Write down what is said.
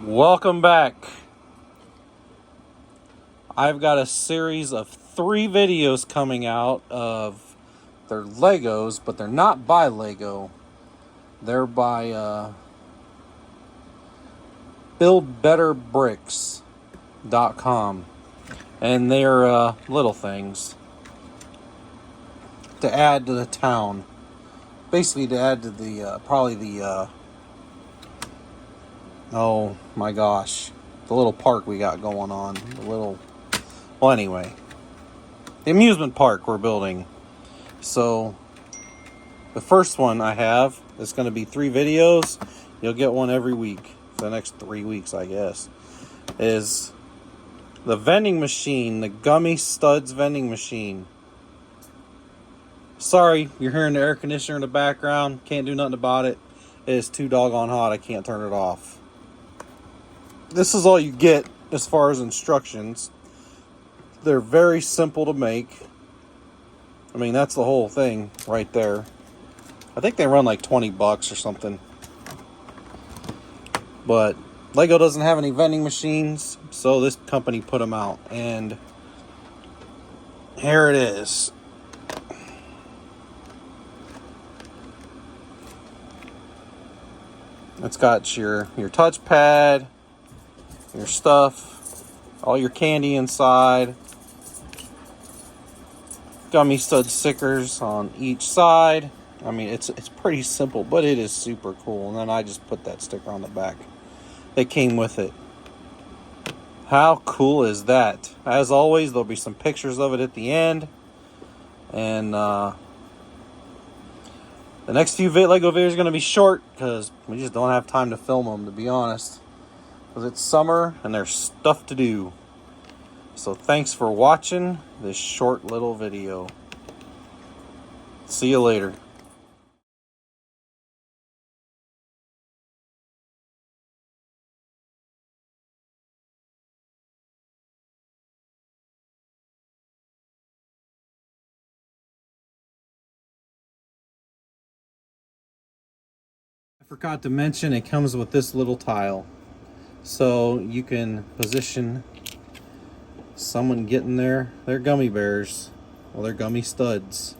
Welcome back. I've got a series of 3 videos coming out of they're Legos, but they're not by Lego. They're by buildbetterbricks.com. And they're little things to add to the town. Basically to add to the oh my gosh, the little park we got going on. Well, anyway, the amusement park we're building. So the first one I have is going to be 3 videos. You'll get one every week for the next 3 weeks, I guess. Is the vending machine, the gummy studs vending machine. Sorry, you're hearing the air conditioner in the background. Can't do nothing about it. It is too doggone hot. I can't turn it off. This is all you get as far as instructions. They're very simple to make. I mean, that's the whole thing right there. I think they run like $20 or something. But Lego doesn't have any vending machines, so this company put them out. And here it is. It's got your touchpad, your stuff, all your candy inside, gummy stud stickers on each side. I mean, it's pretty simple, but it is super cool. And then I just put that sticker on the back. It came with it. How cool is that? As always, there'll be some pictures of it at the end. And the next few Lego videos are going to be short because we just don't have time to film them, to be honest. Because it's summer and there's stuff to do. So thanks for watching this short little video. See you later. I forgot to mention it comes with this little tile. So you can position someone getting their gummy bears. Well, they're gummy studs.